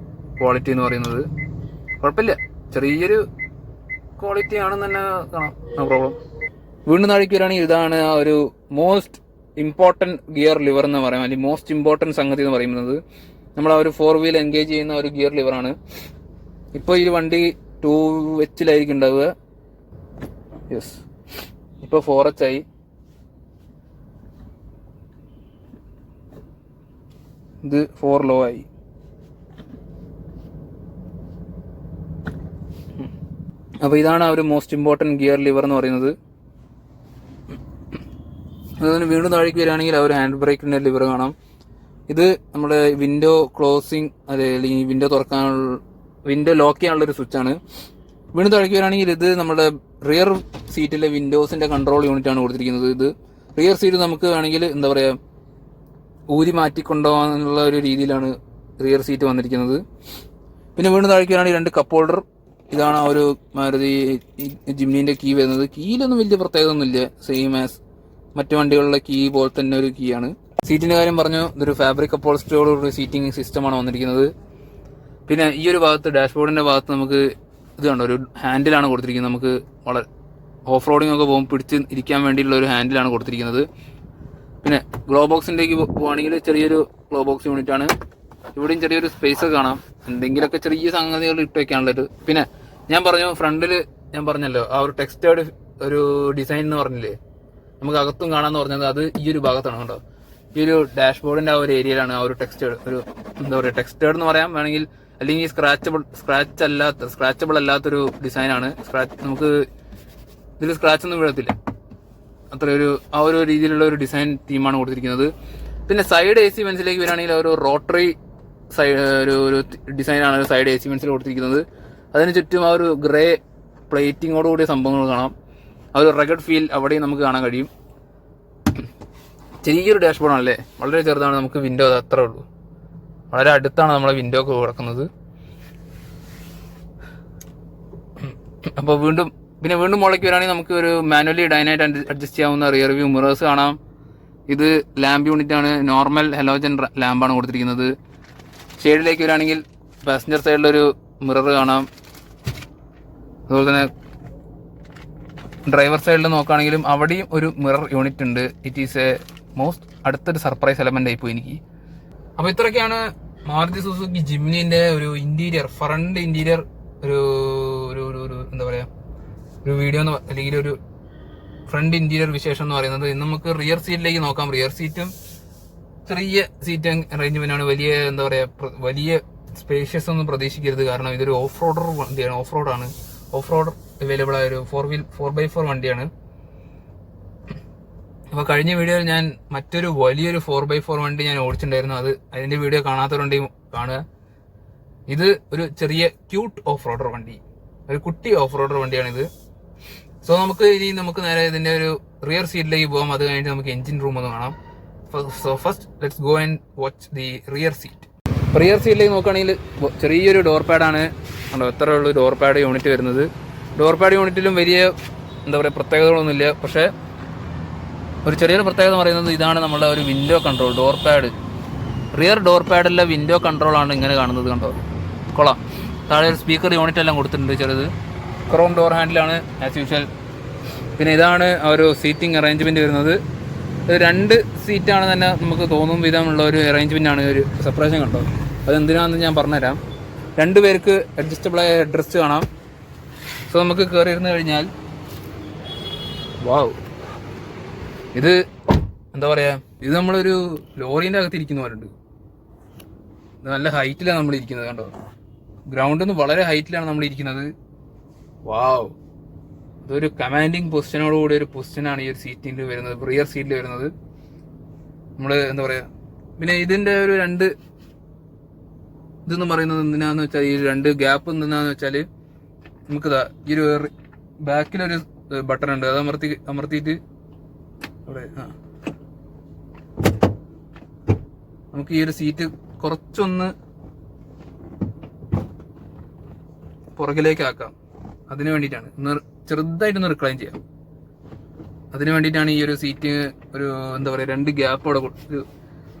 ക്വാളിറ്റി എന്ന് പറയുന്നത്. കുഴപ്പമില്ല, ചെറിയൊരു ക്വാളിറ്റി ആണെന്ന് തന്നെ കാണാം, നോ പ്രോബ്ലം. വീണ്ടും താഴേക്ക് വരികയാണെങ്കിൽ ഇതാണ് ആ ഒരു മോസ്റ്റ് ഇമ്പോർട്ടൻറ്റ് ഗിയർ ലിവർ എന്ന് പറയാം, അല്ലെങ്കിൽ മോസ്റ്റ് ഇമ്പോർട്ടൻറ്റ് സംഗതി എന്ന് പറയുന്നത്. നമ്മൾ ആ ഒരു 4 വീൽ എൻഗേജ് ചെയ്യുന്ന ഒരു ഗിയർ ലിവറാണ്. ഇപ്പോൾ ഈ വണ്ടി 2H ഉണ്ടാവുക. ഇപ്പോൾ 4H ആയി. ഇത് 4 ലോ ആയി. അപ്പോൾ ഇതാണ് ആ ഒരു മോസ്റ്റ് ഇമ്പോർട്ടൻറ്റ് ഗിയർ ലിവർ എന്ന് പറയുന്നത്. അതുപോലെ വീണ്ടും താഴേക്ക് വരികയാണെങ്കിൽ ആ ഒരു ഹാൻഡ് ബ്രേക്കിന്റെ ലിവർ കാണാം. ഇത് നമ്മുടെ വിൻഡോ ക്ലോസിങ് അല്ലെങ്കിൽ വിൻഡോ തുറക്കാനുള്ള വിൻഡോ ലോക്ക് ചെയ്യാനുള്ള ഒരു സ്വിച്ചാണ്. വീണ്ടും താഴേക്ക് വരികയാണെങ്കിൽ ഇത് നമ്മുടെ റിയർ സീറ്റിലെ വിൻഡോസിന്റെ കൺട്രോൾ യൂണിറ്റ് ആണ് കൊടുത്തിരിക്കുന്നത്. ഇത് റിയർ സീറ്റ് നമുക്ക് വേണമെങ്കിൽ എന്താ പറയുക ഊരി മാറ്റിക്കൊണ്ടുപോകാനുള്ള ഒരു രീതിയിലാണ് റിയർ സീറ്റ് വന്നിരിക്കുന്നത്. പിന്നെ വീണ്ടും താഴേക്ക് വരികയാണെങ്കിൽ 2 കപ്പ് ഹോൾഡർ. ഇതാണ് ആ ഒരു മാരുതി ജിംനിന്റെ കീ വരുന്നത്. കീയിലൊന്നും വലിയ പ്രത്യേകത ഒന്നുമില്ല, സെയിം ആസ് മറ്റു വണ്ടികളുടെ കീ പോലെ തന്നെ ഒരു കീ ആണ്. സീറ്റിന്റെ കാര്യം പറഞ്ഞു, ഇതൊരു ഫാബ്രിക് അപ്പോൾസ്റ്ററിയോടുകൂടി സീറ്റിംഗ് സിസ്റ്റമാണ് വന്നിരിക്കുന്നത്. പിന്നെ ഈ ഒരു ഭാഗത്ത് ഡാഷ്ബോർഡിന്റെ ഭാഗത്ത് നമുക്ക് ഇത് കണ്ടോ ഒരു ഹാൻഡിലാണ് കൊടുത്തിരിക്കുന്നത്. നമുക്ക് വളരെ ഓഫ് റോഡിംഗ് ഒക്കെ പോകുമ്പോൾ പിടിച്ച് ഇരിക്കാൻ വേണ്ടിയിട്ടുള്ള ഒരു ഹാൻഡിലാണ് കൊടുത്തിരിക്കുന്നത്. പിന്നെ ഗ്ലോ ബോക്സിൻ്റെക്ക് പോവുകയാണെങ്കിൽ ചെറിയൊരു ഗ്ലോ ബോക്സ് യൂണിറ്റ് ആണ്. ഇവിടെയും ചെറിയൊരു സ്പേസ് കാണാം, എന്തെങ്കിലുമൊക്കെ ചെറിയ സംഗതികൾ ഇട്ട് വെക്കാനുള്ളത്. പിന്നെ ഞാൻ പറഞ്ഞു ഫ്രണ്ടിൽ ഞാൻ പറഞ്ഞല്ലോ ആ ഒരു ടെക്സ്റ്റേർഡ് ഒരു ഡിസൈൻ എന്ന് പറഞ്ഞില്ലേ, നമുക്ക് അകത്തും കാണാമെന്ന് പറഞ്ഞത് അത് ഈ ഒരു ഭാഗത്താണ്. കേട്ടോ, ഈ ഒരു ഡാഷ്ബോർഡിന്റെ ആ ഒരു ഏരിയയിലാണ് ആ ഒരു ടെക്സ്റ്റേർഡ് ഒരു എന്താ പറയുക ടെക്സ്റ്റേർഡ് എന്ന് പറയാം വേണമെങ്കിൽ, അല്ലെങ്കിൽ സ്ക്രാച്ചബിൾ അല്ലാത്തൊരു ഡിസൈനാണ്. നമുക്ക് ഇതിൽ സ്ക്രാച്ച് ഒന്നും വീഴത്തില്ല, അത്രയൊരു ആ ഒരു രീതിയിലുള്ള ഒരു ഡിസൈൻ തീമാണ് കൊടുത്തിരിക്കുന്നത്. പിന്നെ സൈഡ് AC വെൻസിലേക്ക് വരികയാണെങ്കിൽ ഒരു റോട്ടറി ഒരു ഡിസൈനാണ് സൈഡ് AC വെൻസിൽ കൊടുത്തിരിക്കുന്നത്. അതിന് ചുറ്റും ആ ഒരു ഗ്രേ പ്ലേറ്റിങ്ങോടുകൂടിയ സംഭവങ്ങൾ കാണാം. ആ ഒരു റഗഡ് ഫീൽ അവിടെയും നമുക്ക് കാണാൻ കഴിയും. ചെറിയൊരു ഡാഷ്ബോർഡാണല്ലേ, വളരെ ചെറുതാണ്. നമുക്ക് വിൻഡോ അത് അത്രേ ഉള്ളൂ, വളരെ അടുത്താണ് നമ്മളെ വിൻഡോ ഒക്കെ കിടക്കുന്നത്. അപ്പോൾ വീണ്ടും മുകളിലേക്ക് വരികയാണെങ്കിൽ നമുക്ക് ഒരു മാനുവലി ഡൈനായിട്ട് അഡ്ജസ്റ്റ് ചെയ്യാവുന്ന റിയർ വ്യൂ മിറേഴ്സ് കാണാം. ഇത് ലാമ്പ് യൂണിറ്റ് ആണ്, നോർമൽ ഹലോജൻ ലാമ്പാണ് കൊടുത്തിരിക്കുന്നത്. ഷെയ്ഡിലേക്ക് വരികയാണെങ്കിൽ പാസഞ്ചർ സൈഡിലൊരു മിറർ കാണാം. അതുപോലെ തന്നെ ഡ്രൈവർ സൈഡിൽ നോക്കുകയാണെങ്കിലും അവിടെയും ഒരു മിറർ യൂണിറ്റ് ഉണ്ട്. ഇറ്റ് ഈസ് എ മോസ്റ്റ് അടുത്തൊരു സർപ്രൈസ് എലമെന്റ് ആയി പോയി എനിക്ക്. അപ്പോൾ ഇത്രയൊക്കെയാണ് മാരുതി സുസുക്കി ജിംനിന്റെ ഒരു ഇന്റീരിയർ, ഫ്രണ്ട് ഇന്റീരിയർ ഒരു എന്താ പറയാ ഒരു വീഡിയോ അല്ലെങ്കിൽ ഒരു ഫ്രണ്ട് ഇന്റീരിയർ വിശേഷം എന്ന് പറയുന്നത്. ഇന്ന് നമുക്ക് റിയർ സീറ്റിലേക്ക് നോക്കാം. റിയർ സീറ്റും ചെറിയ സീറ്റ് അറേഞ്ച്മെന്റാണ്. വലിയ എന്താ പറയാ വലിയ സ്പേഷ്യസ് ഒന്നും പ്രതീക്ഷിക്കരുത്, കാരണം ഇതൊരു ഓഫ് റോഡാണ്. ഓഫ് റോഡ് അവൈലബിൾ ആയ ഒരു 4x4 വണ്ടിയാണ്. അപ്പോൾ കഴിഞ്ഞ വീഡിയോയിൽ ഞാൻ മറ്റൊരു വലിയൊരു 4x4 വണ്ടി ഞാൻ ഓടിച്ചിട്ടുണ്ടായിരുന്നു. അതിന്റെ വീഡിയോ കാണാത്തവരുണ്ടെങ്കിൽ കാണുക. ഇത് ഒരു ചെറിയ ക്യൂട്ട് ഓഫ് റോഡർ വണ്ടി, ഒരു കുട്ടി ഓഫ് റോഡർ വണ്ടിയാണിത്. സോ നമുക്ക് നേരെ ഇതിന്റെ ഒരു റിയർ സീറ്റിലേക്ക് പോകാം. അത് കഴിഞ്ഞിട്ട് നമുക്ക് എഞ്ചിൻ റൂം ഒന്ന് കാണാം. So first let's go and watch the rear seat. Rear സീറ്റിലേക്ക് നോക്കുകയാണെങ്കിൽ ചെറിയൊരു ഡോർ പാഡാണ്. എത്ര ഉള്ളൂ ഡോർ പാഡ് യൂണിറ്റ് വരുന്നത്. ഡോർ പാഡ് യൂണിറ്റിലും വലിയ പ്രത്യേകതകളൊന്നുമില്ല. പക്ഷേ ഒരു ചെറിയൊരു പ്രത്യേകത എന്ന് പറയുന്നത് ഇതാണ് നമ്മളുടെ ഒരു window control. Door pad, rear door പാഡിലെ വിൻഡോ കൺട്രോളാണ് ഇങ്ങനെ കാണുന്നത്. കണ്ടോ, കൊള്ളാം. താഴെ ഒരു സ്പീക്കർ യൂണിറ്റ് എല്ലാം കൊടുത്തിട്ടുണ്ട് ചെറുത്. ക്രോം ഡോർ ഹാൻഡിലാണ് ആസ് യൂഷ്വൽ. പിന്നെ ഇതാണ് ആ ഒരു സീറ്റിംഗ് അറേഞ്ച്മെൻറ്റ് വരുന്നത്. ഇത് 2 സീറ്റാണ് തന്നെ നമുക്ക് തോന്നും വിധമുള്ള ഒരു അറേഞ്ച്മെൻറ്റാണ്. ഒരു സെപ്പറേഷൻ കണ്ടോ, അതെന്തിനാണെന്ന് ഞാൻ പറഞ്ഞുതരാം. 2 പേർക്ക് അഡ്ജസ്റ്റബിളായ ഹെഡ് റെസ്റ്റ് കാണാം. സോ നമുക്ക് കയറിയിരുന്ന് കഴിഞ്ഞാൽ വാവ്, ഇത് എന്താ പറയുക, ഇത് നമ്മളൊരു ലോറീൻ്റെ അകത്ത് ഇരിക്കുന്ന പോലെ ഉണ്ട്. ഇത് നല്ല ഹൈറ്റിലാണ് നമ്മൾ ഇരിക്കുന്നത്. കണ്ടോ, ഗ്രൗണ്ടിൽ നിന്ന് വളരെ ഹൈറ്റിലാണ് നമ്മൾ ഇരിക്കുന്നത്. വാവ്, ഇതൊരു കമാൻഡിങ് പൊസിഷനോടുകൂടി ഒരു പൊസിഷനാണ് ഈ ഒരു സീറ്റിൽ വരുന്നത്, റിയർ സീറ്റിൽ വരുന്നത്. നമ്മൾ എന്താ പറയുക, പിന്നെ ഇതിൻ്റെ ഒരു 2 ഇതെന്ന് പറയുന്നത് എന്തിനാന്ന് വെച്ചാൽ, ഈ 2 ഗ്യാപ്പ് എന്തിനാന്ന് വെച്ചാൽ നമുക്കിതാ ഈ ഒരു ബാക്കിലൊരു ബട്ടൺ ഉണ്ട്. അത് അമർത്തിയിട്ട് അവിടെ നമുക്ക് ഈ ഒരു സീറ്റ് കുറച്ചൊന്ന് പുറകിലേക്ക് ആക്കാം. അതിന് വേണ്ടിയിട്ടാണ്, ചെറുതായിട്ടൊന്ന് റിക്ലൈൻ ചെയ്യാം. അതിന് വേണ്ടിയിട്ടാണ് ഈ ഒരു സീറ്റ് ഒരു എന്താ പറയുക 2 ഗ്യാപ്പ് അവിടെ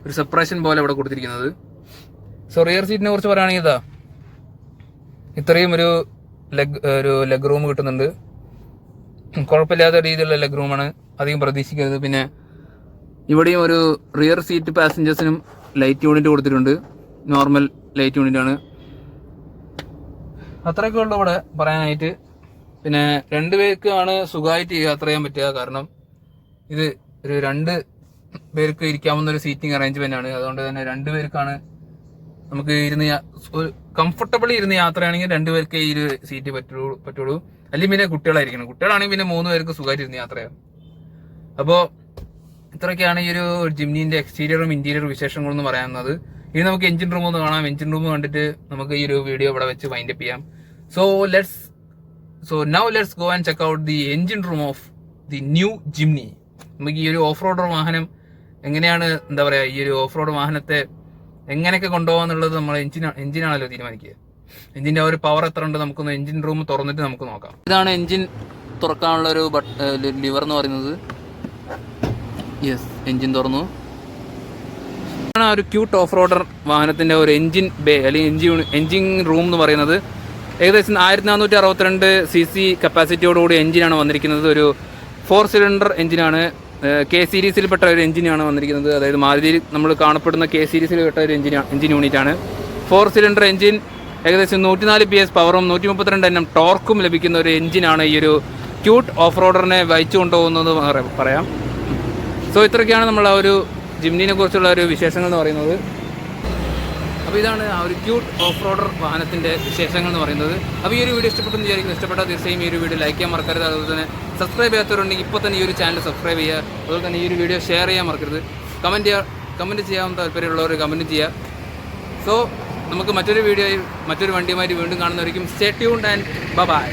ഒരു സെപ്പറേഷൻ പോലെ അവിടെ കൊടുത്തിരിക്കുന്നത്. സോ റിയർ സീറ്റിനെ കുറിച്ച് പറയുകയാണെങ്കിൽ ഇതാ ഇത്രയും ഒരു ലെഗ് റൂം കിട്ടുന്നുണ്ട്. കുഴപ്പമില്ലാത്ത രീതിയിലുള്ള ലെഗ് റൂമാണ്, അധികം പ്രതീക്ഷിക്കരുത്. പിന്നെ ഇവിടെയും ഒരു റിയർ സീറ്റ് പാസഞ്ചേഴ്സിനും ലൈറ്റ് യൂണിറ്റ് കൊടുത്തിട്ടുണ്ട്. നോർമൽ ലൈറ്റ് യൂണിറ്റാണ്. അത്രയൊക്കെ ഉള്ളൂ ഇവിടെ പറയാനായിട്ട്. പിന്നെ 2 പേർക്കാണ് സുഖമായിട്ട് യാത്ര ചെയ്യാൻ പറ്റുക. കാരണം ഇത് ഒരു 2 പേർക്ക് ഇരിക്കാവുന്ന ഒരു സീറ്റിംഗ് അറേഞ്ച്മെന്റ് ആണ്. അതുകൊണ്ട് തന്നെ 2 പേർക്കാണ് നമുക്ക് കംഫർട്ടബിളി ഇരുന്ന് യാത്രയാണെങ്കിൽ 2 പേർക്ക് ഈ ഒരു സീറ്റ് പറ്റുള്ളൂ. അല്ലെങ്കിൽ പിന്നെ കുട്ടികളായിരിക്കണം. കുട്ടികളാണെങ്കിൽ പിന്നെ 3 പേർക്ക് സുഖമായിട്ട് ഇരുന്ന് യാത്ര ചെയ്യാം. അപ്പോൾ ഇത്രയൊക്കെയാണ് ഈ ഒരു ജിംനിന്റെ എക്സ്റ്റീരിയറും ഇന്റീരിയറും വിശേഷങ്ങളെന്ന് പറയാവുന്നത്. ഇനി നമുക്ക് എഞ്ചിൻ റൂം ഒന്ന് കാണാം. എഞ്ചിൻ റൂം കണ്ടിട്ട് നമുക്ക് ഈ ഒരു വീഡിയോ ഇവിടെ വെച്ച് വൈൻഡ് അപ്പ് ചെയ്യാം. So now let's go and check out the engine room of the new Jimny. നമുക്ക് ഈ ഒരു ഓഫ് റോഡർ വാഹനം എങ്ങനെയാണ്, എന്താ പറയുക, ഈ ഒരു ഓഫ് റോഡ് വാഹനത്തെ എങ്ങനെയൊക്കെ കൊണ്ടുപോകാന്നുള്ളത് നമ്മൾ എഞ്ചിനാണല്ലോ തീരുമാനിക്കുക. എഞ്ചിന്റെ ഒരു പവർ എത്ര ഉണ്ട് നമുക്കൊന്ന് എഞ്ചിൻ റൂം തുറന്നിട്ട് നമുക്ക് നോക്കാം. ഇതാണ് എഞ്ചിൻ തുറക്കാനുള്ള ഒരു ലിവർ എന്ന് പറയുന്നത്. യെസ്, എഞ്ചിൻ തുറന്നു. ഒരു ക്യൂട്ട് ഓഫ് റോഡർ വാഹനത്തിന്റെ ഒരു എഞ്ചിൻ ബേ അല്ലെങ്കിൽ എഞ്ചിൻ റൂം എന്ന് പറയുന്നത്. ഏകദേശം 1462 cc കപ്പാസിറ്റിയോടുകൂടി എഞ്ചിനാണ് വന്നിരിക്കുന്നത്. ഒരു 4 സിലിണ്ടർ എഞ്ചിനാണ്. കെ സീരീസിൽപ്പെട്ട ഒരു എഞ്ചിനാണ് വന്നിരിക്കുന്നത്. അതായത് മാരുതിയിൽ നമ്മൾ കാണപ്പെടുന്ന കെ സീരീസിൽപ്പെട്ട ഒരു എഞ്ചിൻ യൂണിറ്റാണ്. 4 സിലിണ്ടർ എഞ്ചിൻ, ഏകദേശം 104 PS പവറും 132 Nm ടോർക്കും ലഭിക്കുന്ന ഒരു എഞ്ചിനാണ് ഈ ഒരു ക്യൂട്ട് ഓഫ് റോഡറിനെ വഹിച്ചു കൊണ്ടുപോകുന്നത് പറയാം. സോ ഇത്രയൊക്കെയാണ് നമ്മൾ ആ ഒരു ജിംനിനെ കുറിച്ചുള്ള ഒരു വിശേഷങ്ങൾ എന്ന് പറയുന്നത്. അപ്പോൾ ഇതാണ് ആ ഒരു ക്യൂട്ട് ഓഫ് റോഡർ വാഹനത്തിൻ്റെ വിശേഷങ്ങൾ എന്ന് പറയുന്നത്. അപ്പോൾ ഈ ഒരു വീഡിയോ ഇഷ്ടപ്പെട്ടെന്ന് വിചാരിക്കുന്നു. ഇഷ്ടപ്പെട്ടാൽ തീർച്ചയായും ഈ ഒരു വീഡിയോ ലൈക്ക് ചെയ്യാൻ മറക്കരുത്. അതുപോലെ തന്നെ സബ്സ്ക്രൈബ് ചെയ്യാത്തവരുണ്ടെങ്കിൽ ഇപ്പോൾ തന്നെ ഈ ഒരു ചാനൽ സബ്സ്ക്രൈബ് ചെയ്യുക. അതുപോലെ തന്നെ ഈ ഒരു വീഡിയോ ഷെയർ ചെയ്യാൻ മറക്കരുത്. കമൻറ്റ് ചെയ്യാൻ താല്പര്യമുള്ളവർ കമൻറ്റ് ചെയ്യുക. സോ നമുക്ക് മറ്റൊരു വീഡിയോയിൽ മറ്റൊരു വണ്ടിയുമായിട്ട് വീണ്ടും കാണുന്നവരിക്കും. Stay tuned and by.